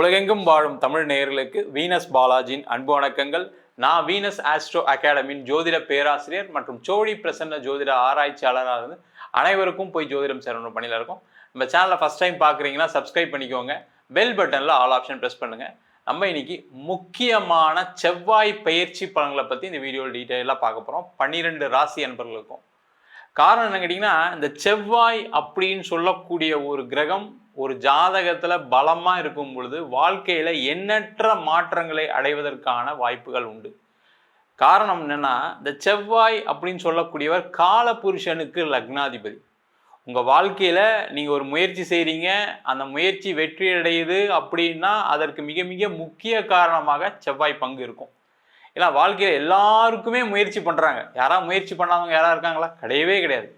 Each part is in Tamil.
உலகெங்கும் வாழும் தமிழ் நேயர்களுக்கு வீனஸ் பாலாஜியின் அன்பு வணக்கங்கள். நான் வீனஸ் ஆஸ்ட்ரோ அகாடமியின் ஜோதிட பேராசிரியர் மற்றும் சோழி பிரசன்ன ஜோதிட ஆராய்ச்சியாளராக இருந்து அனைவருக்கும் போய் ஜோதிடம் சேரணும் பணியில் இருக்கும். நம்ம சேனலை ஃபஸ்ட் டைம் பார்க்குறீங்கன்னா சப்ஸ்கிரைப் பண்ணிக்கோங்க. பெல் பட்டனில் ஆல் ஆப்ஷன் ப்ரெஸ் பண்ணுங்கள். நம்ம இன்னைக்கு முக்கியமான செவ்வாய் பயிற்சி பலன்களை பற்றி இந்த வீடியோவில் டீட்டெயிலாக பார்க்க போகிறோம். 12 ராசி அன்பர்களுக்கும். காரணம் என்ன கேட்டிங்கன்னா, இந்த செவ்வாய் அப்படின்னு சொல்லக்கூடிய ஒரு கிரகம் ஒரு ஜாதகத்தில் பலமாக இருக்கும் பொழுது வாழ்க்கையில் எண்ணற்ற மாற்றங்களை அடைவதற்கான வாய்ப்புகள் உண்டு. காரணம் என்னென்னா, இந்த செவ்வாய் அப்படின்னு சொல்லக்கூடியவர் கால புருஷனுக்கு லக்னாதிபதி. உங்கள் வாழ்க்கையில் நீங்கள் ஒரு முயற்சி செய்கிறீங்க, அந்த முயற்சி வெற்றி அடையுது அப்படின்னா அதற்கு மிக மிக முக்கிய காரணமாக செவ்வாய் பங்கு இருக்கும். ஏன்னா வாழ்க்கையில் எல்லாருக்குமே முயற்சி பண்ணுறாங்க. யாராவது முயற்சி பண்ணாதவங்க யாராவது இருக்காங்களா? கிடையவே கிடையாது.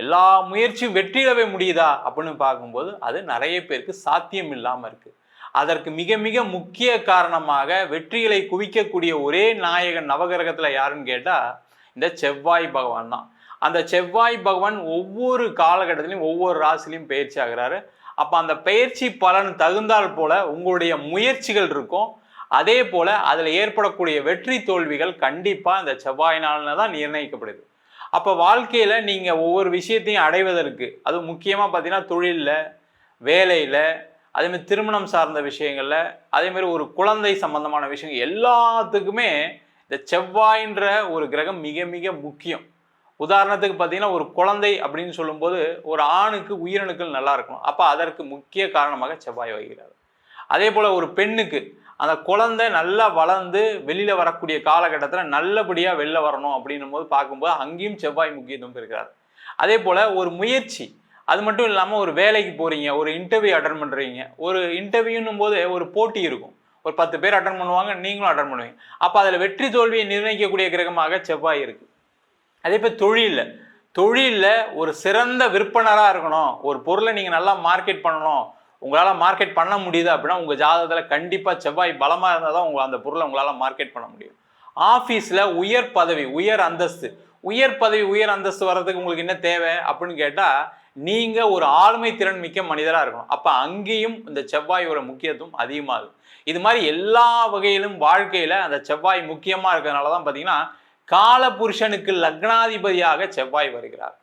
எல்லா முயற்சியும் வெற்றியிடவே முடியுதா அப்படின்னு பார்க்கும்போது அது நிறைய பேருக்கு சாத்தியம் இல்லாமல் இருக்குது. அதற்கு மிக மிக முக்கிய காரணமாக வெற்றிகளை குவிக்கக்கூடிய ஒரே நாயகன் நவகிரகத்தில் யாருன்னு கேட்டால் இந்த செவ்வாய் பகவான் தான். அந்த செவ்வாய் பகவான் ஒவ்வொரு காலகட்டத்திலையும் ஒவ்வொரு ராசிலையும் பயிற்சி ஆகிறாரு. அப்போ அந்த பயிற்சி பலன் தகுந்தால் போல உங்களுடைய முயற்சிகள் இருக்கும். அதே போல் அதில் ஏற்படக்கூடிய வெற்றி தோல்விகள் கண்டிப்பாக இந்த செவ்வாயினால தான் நிர்ணயிக்கப்படுது. அப்போ வாழ்க்கையில் நீங்கள் ஒவ்வொரு விஷயத்தையும் அடைவதற்கு, அது முக்கியமாக பார்த்தீங்கன்னா தொழிலில், வேலையில், அதேமாதிரி திருமணம் சார்ந்த விஷயங்களில், அதேமாதிரி ஒரு குழந்தை சம்பந்தமான விஷயங்கள் எல்லாத்துக்குமே இந்த செவ்வாயின்ற ஒரு கிரகம் மிக மிக முக்கியம். உதாரணத்துக்கு பார்த்தீங்கன்னா ஒரு குழந்தை அப்படின்னு சொல்லும்போது ஒரு ஆணுக்கு உயிரணுக்கள் நல்லா இருக்கணும். அப்போ அதற்கு முக்கிய காரணமாக செவ்வாய் வகிக்கிறார். அதே போல் ஒரு பெண்ணுக்கு அந்த குழந்தை நல்லா வளர்ந்து வெளியில் வரக்கூடிய காலகட்டத்தில் நல்லபடியாக வெளில வரணும் அப்படின்னும் போது பார்க்கும்போது அங்கேயும் செவ்வாய் முக்கியத்துவம் இருக்கிறார். அதே போல் ஒரு முயற்சி, அது மட்டும் இல்லாமல் ஒரு வேலைக்கு போகிறீங்க, ஒரு இன்டர்வியூ அட்டன் பண்ணுறீங்க. ஒரு இன்டர்வியூன்னும் போது ஒரு போட்டி இருக்கும். ஒரு 10 பேர் அட்டன் பண்ணுவாங்க, நீங்களும் அட்டன் பண்ணுவீங்க. அப்போ அதில் வெற்றி தோல்வியை நிர்ணயிக்கக்கூடிய கிரகமாக செவ்வாய் இருக்குது. அதே போல் தொழிலில் ஒரு சிறந்த விற்பனராக இருக்கணும், ஒரு பொருளை நீங்கள் நல்லா மார்க்கெட் பண்ணணும், உங்களால் மார்க்கெட் பண்ண முடியுது அப்படின்னா உங்கள் ஜாதகத்தில் கண்டிப்பாக செவ்வாய் பலமாக இருந்தால் தான் அந்த பொருளை உங்களால் மார்க்கெட் பண்ண முடியும். ஆஃபீஸில் உயர் பதவி, உயர் அந்தஸ்து வர்றதுக்கு உங்களுக்கு என்ன தேவை அப்படின்னு கேட்டால் நீங்கள் ஒரு ஆளுமை திறன் மிக்க மனிதராக இருக்கணும். அப்போ அங்கேயும் இந்த செவ்வாயோட முக்கியத்துவம் அதிகமாகுது. இது மாதிரி எல்லா வகையிலும் வாழ்க்கையில் அந்த செவ்வாய் முக்கியமாக இருக்கிறதுனால தான் பார்த்தீங்கன்னா கால புருஷனுக்கு லக்னாதிபதியாக செவ்வாய் வருகிறார்.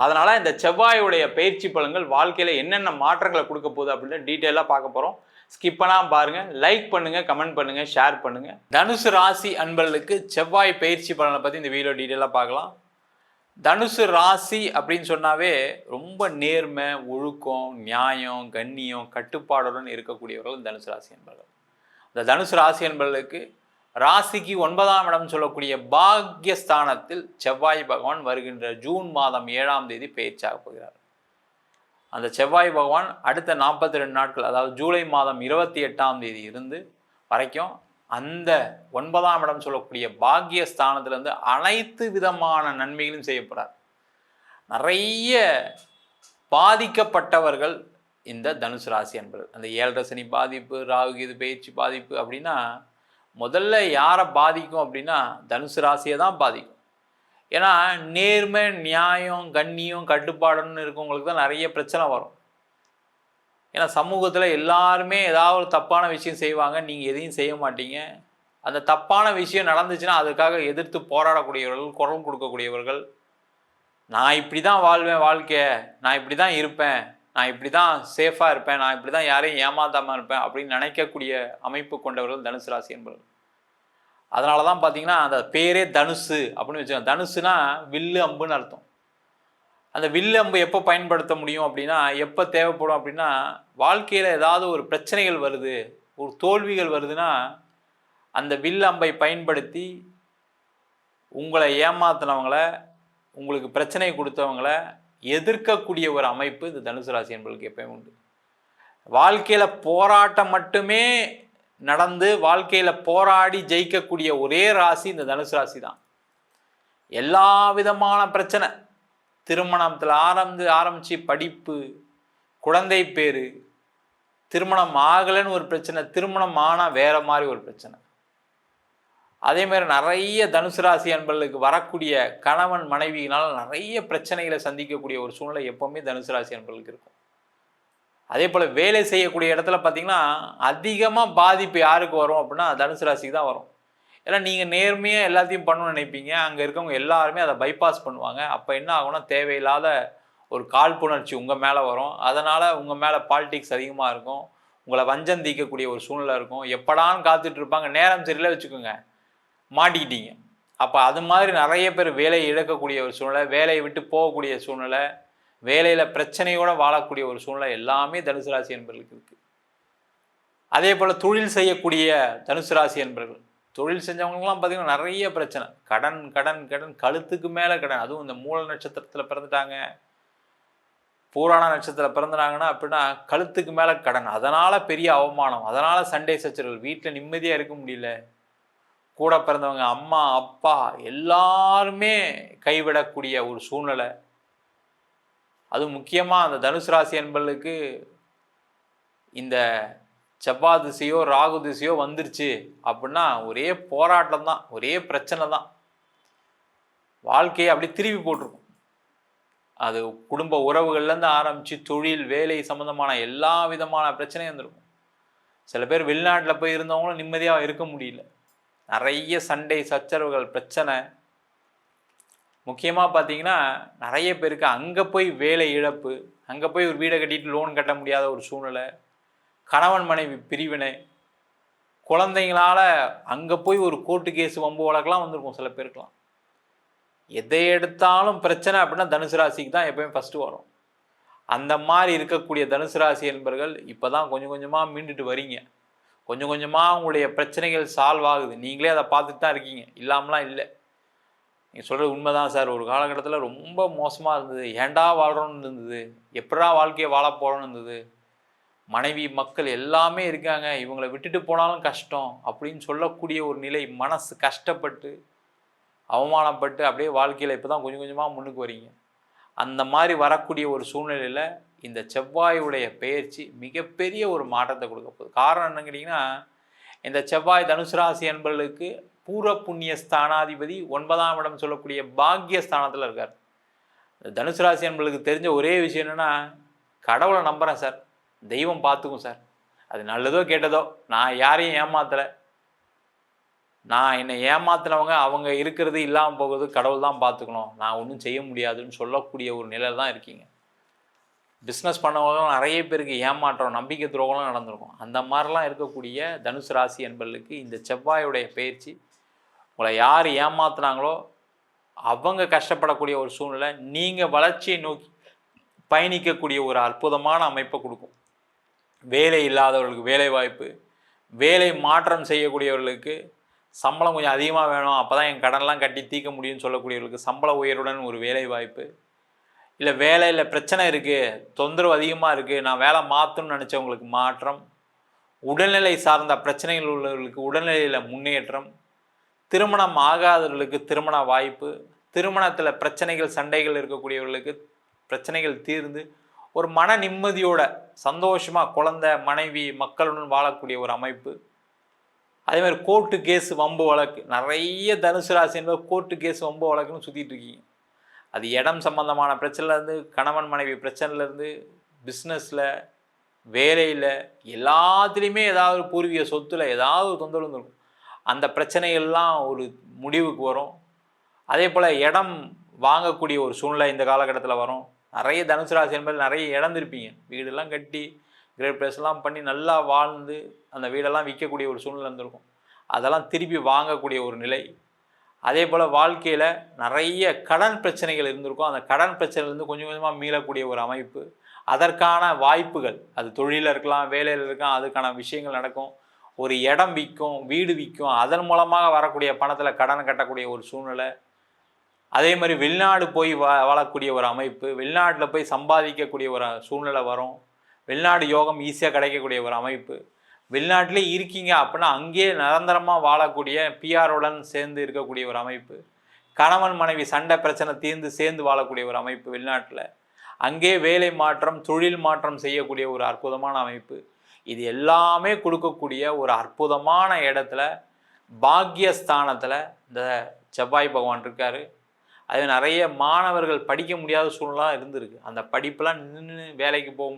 அதனால இந்த செவ்வாயுடைய பயிற்சி பலன்கள் வாழ்க்கையில் என்னென்ன மாற்றங்களை கொடுக்க போகுது அப்படின்னு டீட்டெயிலாக பார்க்க போகிறோம். ஸ்கிப் பண்ணாமல் பாருங்கள், லைக் பண்ணுங்கள், கமெண்ட் பண்ணுங்கள், ஷேர் பண்ணுங்கள். தனுசு ராசி அன்பர்களுக்கு செவ்வாய் பயிற்சி பலனை பற்றி இந்த வீடியோ டீட்டெயிலாக பார்க்கலாம். தனுசு ராசி அப்படின்னு சொன்னாவே ரொம்ப நேர்மை, ஒழுக்கம், நியாயம், கண்ணியம், கட்டுப்பாடுடன் இருக்கக்கூடியவர்கள் தனுசு ராசி அன்பர்கள். இந்த தனுசு ராசி அன்பர்களுக்கு ராசிக்கு 9ஆம் இடம் சொல்லக்கூடிய பாக்யஸ்தானத்தில் செவ்வாய் பகவான் வருகின்ற ஜூன் மாதம் 7ஆம் தேதி பயிற்சியாக போகிறார். அந்த செவ்வாய் பகவான் அடுத்த 42 நாட்கள், அதாவது ஜூலை மாதம் 28ஆம் தேதி இருந்து வரைக்கும் அந்த 9ஆம் இடம் சொல்லக்கூடிய பாக்யஸ்தானத்திலிருந்து அனைத்து விதமான நன்மைகளும் செய்யப்படுறார். நிறைய பாதிக்கப்பட்டவர்கள் இந்த தனுசு ராசி என்பது. அந்த 7.5 சனி பாதிப்பு, ராகுகேது பயிற்சி பாதிப்பு அப்படின்னா முதல்ல யாரை பாதிக்கும் அப்படின்னா தனுசு ராசியை தான் பாதிக்கும். ஏன்னா நேர்மை, நியாயம், கண்ணியம், கட்டுப்பாடுன்னு இருக்கவங்களுக்கு தான் நிறைய பிரச்சனை வரும். ஏன்னா சமூகத்தில் எல்லாருமே ஏதாவது ஒரு தப்பான விஷயம் செய்வாங்க, நீங்கள் எதையும் செய்ய மாட்டீங்க. அந்த தப்பான விஷயம் நடந்துச்சுன்னா அதுக்காக எதிர்த்து போராடக்கூடியவர்கள், குரல் கொடுக்கக்கூடியவர்கள், நான் இப்படி தான் வாழ்வேன் வாழ்க்கையை, நான் இப்படி தான் இருப்பேன், நான் இப்படி தான் சேஃபாக இருப்பேன், நான் இப்படி தான் யாரையும் ஏமாத்தாமல் இருப்பேன் அப்படின்னு நினைக்கக்கூடிய அமைப்பு கொண்டவர்கள் தனுசு ராசி என்பவர்கள். அதனால தான் பார்த்தீங்கன்னா அந்த பேரே தனுசு அப்படின்னு வச்சுக்கோங்க. தனுசுனா வில்லு அம்புன்னு அர்த்தம். அந்த வில்லு அம்பு எப்போ பயன்படுத்த முடியும் அப்படின்னா, எப்போ தேவைப்படும் அப்படின்னா, வாழ்க்கையில் ஏதாவது ஒரு பிரச்சனைகள் வருது, ஒரு தோல்விகள் வருதுன்னா அந்த வில் அம்பை பயன்படுத்தி உங்களை ஏமாத்தினவங்கள, உங்களுக்கு பிரச்சனை கொடுத்தவங்கள எதிர்க்கக்கூடிய ஒரு அமைப்பு இந்த தனுசு ராசி என்பவர்களுக்கு எப்பயும் உண்டு. வாழ்க்கையில் போராட்டம் மட்டுமே நடந்து வாழ்க்கையில் போராடி ஜெயிக்கக்கூடிய ஒரே ராசி இந்த தனுசு ராசி தான். எல்லா விதமான பிரச்சனை, திருமணத்தில் ஆரம்பித்து படிப்பு, குழந்தை பேரு, திருமணம் ஆகலைன்னு ஒரு பிரச்சனை, திருமணம் ஆனால் வேற மாதிரி ஒரு பிரச்சனை. அதே மாதிரி நிறைய தனுசு ராசி அன்பர்களுக்கு வரக்கூடிய கணவன் மனைவியினால் நிறைய பிரச்சனைகளை சந்திக்கக்கூடிய ஒரு சூழ்நிலை எப்பவுமே தனுசு ராசி அன்பர்களுக்கு இருக்கும். அதே போல் வேலை செய்யக்கூடிய இடத்துல பார்த்தீங்கன்னா அதிகமாக பாதிப்பு யாருக்கு வரும் அப்படின்னா தனுசு ராசிக்கு தான் வரும். ஏன்னா நீங்கள் நேர்மையாக எல்லாத்தையும் பண்ணணும்னு நினைப்பீங்க, அங்கே இருக்கவங்க எல்லாருமே அதை பைபாஸ் பண்ணுவாங்க. அப்போ என்ன ஆகும்னா தேவையில்லாத ஒரு காழ்ப்புணர்ச்சி உங்கள் மேலே வரும். அதனால் உங்கள் மேலே பாலிடிக்ஸ் அதிகமாக இருக்கும், உங்களை வஞ்சம் தீர்க்கக்கூடிய ஒரு சூழ்நிலை இருக்கும். எப்படான்னு காத்துட்டு இருப்பாங்க, நேரம் சரியில்லை வச்சுக்கோங்க, மாட்டிக்கிட்டீங்க. அப்போ அது மாதிரி நிறைய பேர் வேலையை இழக்கக்கூடிய ஒரு சூழ்நிலை, வேலையை விட்டு போகக்கூடிய சூழ்நிலை, வேலையில் பிரச்சனையோடு வாழக்கூடிய ஒரு சூழ்நிலை எல்லாமே தனுசு ராசி என்பர்களுக்கு இருக்குது. அதே போல் தொழில் செய்யக்கூடிய தனுசு ராசி என்பர்கள், தொழில் செஞ்சவங்களுக்குலாம் பார்த்திங்கன்னா நிறைய பிரச்சனை, கடன் கடன் கடன், கழுத்துக்கு மேலே கடன். அதுவும் இந்த மூல நட்சத்திரத்தில் பிறந்துட்டாங்க, பூராண நட்சத்திரத்தில் பிறந்துட்டாங்கன்னா அப்படின்னா கழுத்துக்கு மேலே கடன். அதனால் பெரிய அவமானம், அதனால் சண்டை சச்சரவுகள், வீட்டில் நிம்மதியாக இருக்க முடியல. கூட பிறந்தவங்க அம்மா அப்பா எல்லாருமே கைவிடக்கூடிய ஒரு சூழ்நிலை. அதுவும் முக்கியமாக அந்த தனுசு ராசி என்பர்களுக்கு இந்த செவ்வாய் திசையோ ராகு திசையோ வந்துருச்சு அப்படின்னா ஒரே போராட்டம் தான், ஒரே பிரச்சனை தான். வாழ்க்கையை அப்படி திருப்பி போட்டிருக்கும். அது குடும்ப உறவுகள்லேருந்து ஆரம்பித்து தொழில் வேலை சம்மந்தமான எல்லா விதமான பிரச்சனையும் இருந்திருக்கும். சில பேர் வெளிநாட்டில் போய் இருந்தவங்களும் நிம்மதியாக இருக்க முடியல, நிறைய சண்டை சச்சரவுகள் பிரச்சனை. முக்கியமாக பார்த்தீங்கன்னா நிறைய பேருக்கு அங்கே போய் வேலை இழப்பு, அங்கே போய் ஒரு வீடை கட்டிட்டு லோன் கட்ட முடியாத ஒரு சூழ்நிலை, கணவன் மனைவி பிரிவினை, குழந்தைங்களால் அங்கே போய் ஒரு கோர்ட்டு கேஸ் வம்பு வழக்கெலாம் வந்திருக்கும் சில பேருக்கெலாம். எதை எடுத்தாலும் பிரச்சனை அப்படின்னா தனுசு ராசிக்கு தான் எப்போயும் ஃபஸ்ட்டு வரும். அந்த மாதிரி இருக்கக்கூடிய தனுசு ராசி என்பர்கள் இப்போ தான் கொஞ்சம் கொஞ்சமாக மீண்டுட்டு வரீங்க. கொஞ்சம் கொஞ்சமாக உங்களுடைய பிரச்சனைகள் சால்வ் ஆகுது. நீங்களே அதை பார்த்துட்டு தான் இருக்கீங்க, இல்லாமலாம் இல்லை. நீங்கள் சொல்கிறது உண்மைதான் சார். ஒரு காலகட்டத்தில் ரொம்ப மோசமாக இருந்தது, ஏண்டா வாழ்கிறோன்னு இருந்தது, எப்படா வாழ்க்கையை வாழ போகிறோன்னு இருந்தது, மனைவி மக்கள் எல்லாமே இருக்காங்க, இவங்களை விட்டுட்டு போனாலும் கஷ்டம் அப்படின்னு சொல்லக்கூடிய ஒரு நிலை. மனசு கஷ்டப்பட்டு அவமானப்பட்டு அப்படியே வாழ்க்கையில் இப்போ தான் கொஞ்சம் கொஞ்சமாக முன்னுக்கு வரீங்க. அந்த மாதிரி வரக்கூடிய ஒரு சூழ்நிலையில் இந்த செவ்வாயுடைய பெயர்ச்சி மிகப்பெரிய ஒரு மாற்றத்தை கொடுக்க போகுது. காரணம் என்னன்னு கேட்டிங்கன்னா, இந்த செவ்வாய் தனுசு ராசி என்பவர்களுக்கு பூர்வ புண்ணிய ஸ்தானாதிபதி 9ஆம் இடம் சொல்லக்கூடிய பாக்கிய ஸ்தானத்தில் இருக்கார். தனுசு ராசி என்பவர்களுக்கு தெரிஞ்ச ஒரே விஷயம் என்னென்னா, கடவுளை நம்புகிறேன் சார், தெய்வம் பார்த்துக்கும் சார், அது நல்லதோ கெட்டதோ, நான் யாரையும் ஏமாத்தலை, நான் என்னை ஏமாத்தினவங்க அவங்க இருக்கிறது இல்லாமல் போகுது, கடவுள் தான் பார்த்துக்கணும், நான் ஒன்றும் செய்ய முடியாதுன்னு சொல்லக்கூடிய ஒரு நிலையில் தான் இருக்கீங்க. பிஸ்னஸ் பண்ணவங்க நிறைய பேருக்கு ஏமாற்றம் நம்பிக்கை துரோகம்லாம் நடந்திருக்கும். அந்த மாதிரிலாம் இருக்கக்கூடிய தனுசு ராசி என்பர்களுக்கு இந்த செவ்வாயுடைய பயிற்சி உங்களை யார் ஏமாத்துனாங்களோ அவங்க கஷ்டப்படக்கூடிய ஒரு சூழ்நிலை, நீங்கள் வளர்ச்சியை நோக்கி பயணிக்கக்கூடிய ஒரு அற்புதமான அமைப்பை கொடுக்கும். வேலை இல்லாதவர்களுக்கு வேலை வாய்ப்பு, வேலை மாற்றம் செய்யக்கூடியவர்களுக்கு சம்பளம் கொஞ்சம் அதிகமாக வேணும், அப்போ தான் என் கடன்லாம் கட்டி தீர்க்க முடியும்னு சொல்லக்கூடியவர்களுக்கு சம்பள உயர்வுடன் ஒரு வேலை வாய்ப்பு. இல்லை வேலையில் பிரச்சனை இருக்குது, தொந்தரவு அதிகமாக இருக்குது, நான் வேலை மாற்றணும்னு நினச்சவங்களுக்கு மாற்றம், உடல்நிலை சார்ந்த பிரச்சனைகள் உள்ளவர்களுக்கு உடல்நிலையில் முன்னேற்றம், திருமணம் ஆகாதவர்களுக்கு திருமண வாய்ப்பு, திருமணத்தில் பிரச்சனைகள் சண்டைகள் இருக்கக்கூடியவர்களுக்கு பிரச்சனைகள் தீர்ந்து ஒரு மன நிம்மதியோட சந்தோஷமாக குழந்தை மனைவி மக்களுடன் வாழக்கூடிய ஒரு அமைப்பு. அதே மாதிரி கோர்ட்டு கேஸ் வம்பு வழக்கு, நிறைய தனுசு ராசி என்பது கோர்ட்டு கேஸ் வம்பு வழக்குன்னு சுற்றிட்டு இருக்கீங்க. அது இடம் சம்பந்தமான பிரச்சனைலேருந்து, கணவன் மனைவி பிரச்சனைலேருந்து, பிஸ்னஸில் வேலையில் எல்லாத்துலேயுமே ஏதாவது பூர்வீக சொத்தில் ஏதாவது ஒரு தொந்தரவு இருக்கும். அந்த பிரச்சனைகள்லாம் ஒரு முடிவுக்கு வரும். அதே போல் இடம் வாங்கக்கூடிய ஒரு சூழ்நிலை இந்த காலகட்டத்தில் வரும். நிறைய தனுசு ராசி என்பது நிறைய இழந்திருப்பீங்க, வீடெல்லாம் கட்டி கிரேட் ப்ளேஸ்லாம் பண்ணி நல்லா வாழ்ந்து அந்த வீடெல்லாம் விற்கக்கூடிய ஒரு சூழ்நிலை இருந்திருக்கும். அதெல்லாம் திருப்பி வாங்கக்கூடிய ஒரு நிலை. அதே போல் வாழ்க்கையில் நிறைய கடன் பிரச்சனைகள் இருந்திருக்கும், அந்த கடன் பிரச்சனையிலேருந்து கொஞ்சம் கொஞ்சமாக மீளக்கூடிய ஒரு அமைப்பு. அதற்கான வாய்ப்புகள், அது தொழிலில் இருக்கலாம், வேலையில் இருக்கலாம், அதுக்கான விஷயங்கள் நடக்கும். ஒரு இடம் விற்கும், வீடு விற்கும், அதன் மூலமாக வரக்கூடிய பணத்தில் கடன் கட்டக்கூடிய ஒரு சூழ்நிலை. அதே மாதிரி வெளிநாடு போய் வாழக்கூடிய ஒரு அமைப்பு, வெளிநாட்டில் போய் சம்பாதிக்கக்கூடிய ஒரு சூழ்நிலை வரும். வெளிநாடு யோகம் ஈஸியாக கிடைக்கக்கூடிய ஒரு அமைப்பு. வெளிநாட்டிலே இருக்கீங்க அப்படின்னா அங்கேயே நிரந்தரமாக வாழக்கூடிய பிஆருடன் சேர்ந்து இருக்கக்கூடிய ஒரு அமைப்பு. கணவன் மனைவி சண்டை பிரச்சனை தீர்ந்து சேர்ந்து வாழக்கூடிய ஒரு அமைப்பு. வெளிநாட்டில் அங்கே வேலை மாற்றம் தொழில் மாற்றம் செய்யக்கூடிய ஒரு அற்புதமான அமைப்பு. இது எல்லாமே கொடுக்கக்கூடிய ஒரு அற்புதமான இடத்துல பாக்கியஸ்தானத்தில் இந்த செவ்வாய் பகவான் இருக்கார். அது நிறைய மாணவர்கள் படிக்க முடியாத சூழ்நிலை இருந்திருக்கு. அந்த படிப்பெல்லாம் நின்று வேலைக்கு போக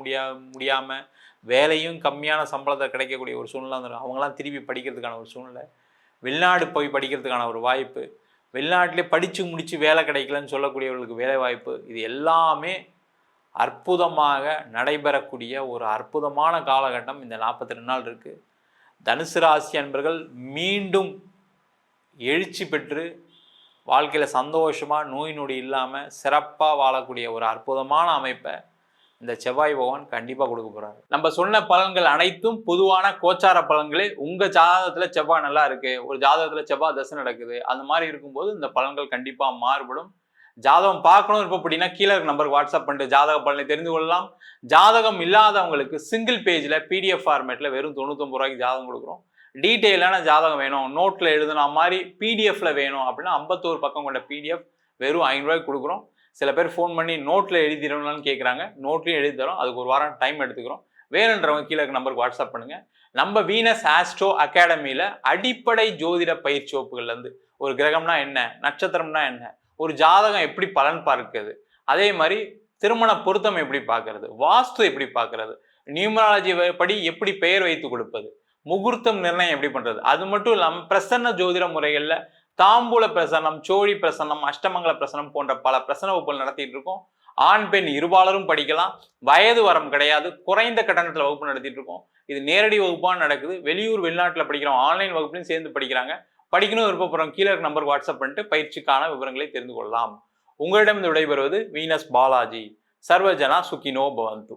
முடியாமல் வேலையும் கம்மியான சம்பளத்தை கிடைக்கக்கூடிய ஒரு சூழ்நிலை வந்துடும். அவங்களாம் திருப்பி படிக்கிறதுக்கான ஒரு சூழ்நிலை, வெளிநாடு போய் படிக்கிறதுக்கான ஒரு வாய்ப்பு, வெளிநாட்டிலே படித்து முடித்து வேலை கிடைக்கலன்னு சொல்லக்கூடியவர்களுக்கு வேலை வாய்ப்பு, இது எல்லாமே அற்புதமாக நடைபெறக்கூடிய ஒரு அற்புதமான காலகட்டம் இந்த 42 நாள் இருக்குது. தனுசு ராசி அன்பர்கள் மீண்டும் எழுச்சி பெற்று வாழ்க்கையில் சந்தோஷமாக நோய் நொடி இல்லாமல் சிறப்பாக வாழக்கூடிய ஒரு அற்புதமான அமைப்பை இந்த செவ்வாய் பகவான் கண்டிப்பாக கொடுக்க போகிறாரு. நம்ம சொன்ன பலன்கள் அனைத்தும் பொதுவான கோச்சார பலன்களே. உங்கள் ஜாதகத்தில் செவ்வாய் நல்லா இருக்குது, ஒரு ஜாதகத்தில் செவ்வாய் தசை நடக்குது, அந்த மாதிரி இருக்கும்போது இந்த பலன்கள் கண்டிப்பாக மாறுபடும். ஜாதகம் பார்க்கணும் இருப்ப கீழே இருக்க நம்பருக்கு வாட்ஸ்அப் பண்ணிட்டு ஜாதக பலனை தெரிந்து கொள்ளலாம். ஜாதகம் இல்லாதவங்களுக்கு சிங்கிள் பேஜில் பிடிஎஃப் ஃபார்மேட்டில் வெறும் 99 ரூபாய்க்கு ஜாதகம் கொடுக்குறோம். டீட்டெயிலான ஜாதகம் வேணும், நோட்டில் எழுதுன மாதிரி பிடிஎஃப்ல வேணும் அப்படின்னா 51 பக்கம் கொண்ட பிடிஎஃப் வெறும் 500 ரூபாய்க்கு கொடுக்குறோம். சில பேர் ஃபோன் பண்ணி நோட்டில் எழுதிடணும்னு கேட்குறாங்க, நோட்லையும் எழுதி தரோம். அதுக்கு ஒரு வாரம் டைம் எடுத்துக்கிறோம். வேணுன்றவங்க கீழே இருக்க நம்பருக்கு வாட்ஸ்அப் பண்ணுங்கள். நம்ம வீனஸ் ஆஸ்ட்ரோ அகாடமியில் அடிப்படை ஜோதிட பயிற்சி வகுப்புகள்லேருந்து ஒரு கிரகம்னா என்ன, நட்சத்திரம்னா என்ன, ஒரு ஜாதகம் எப்படி பலன் பார்க்குறது, அதே மாதிரி திருமண பொருத்தம் எப்படி பார்க்கறது, வாஸ்து எப்படி பார்க்கறது, நியூமராலஜி படி எப்படி பெயர் வைத்து கொடுப்பது, முகூர்த்தம் நிர்ணயம் எப்படி பண்றது, அது மட்டும் இல்லாமல் பிரசன்ன ஜோதிட முறைகளில் தாம்பூல பிரசன்னம், சோழி பிரசன்னம், அஷ்டமங்கல பிரசன்னம் போன்ற பல பிரசன்ன வகுப்புகள் நடத்திட்டு இருக்கோம். ஆண் பெண் இருபாலரும் படிக்கலாம், வயது வரம் கிடையாது, குறைந்த கட்டணத்தில் வகுப்பு நடத்திட்டு இருக்கோம். இது நேரடி வகுப்பாக நடக்குது. வெளியூர் வெளிநாட்டில் படிக்கிறோம், ஆன்லைன் வகுப்புலையும் சேர்ந்து படிக்கிறாங்க. படிக்கணும் விருப்பப்படுறோம் கீழே இருக்க நம்பருக்கு வாட்ஸ்அப் பண்ணிட்டு பயிற்சிக்கான விவரங்களை தெரிந்து கொள்ளலாம். உங்களிடம் விடைபெறுவது வீனஸ் பாலாஜி. சர்வஜனா சுகினோ பவந்து.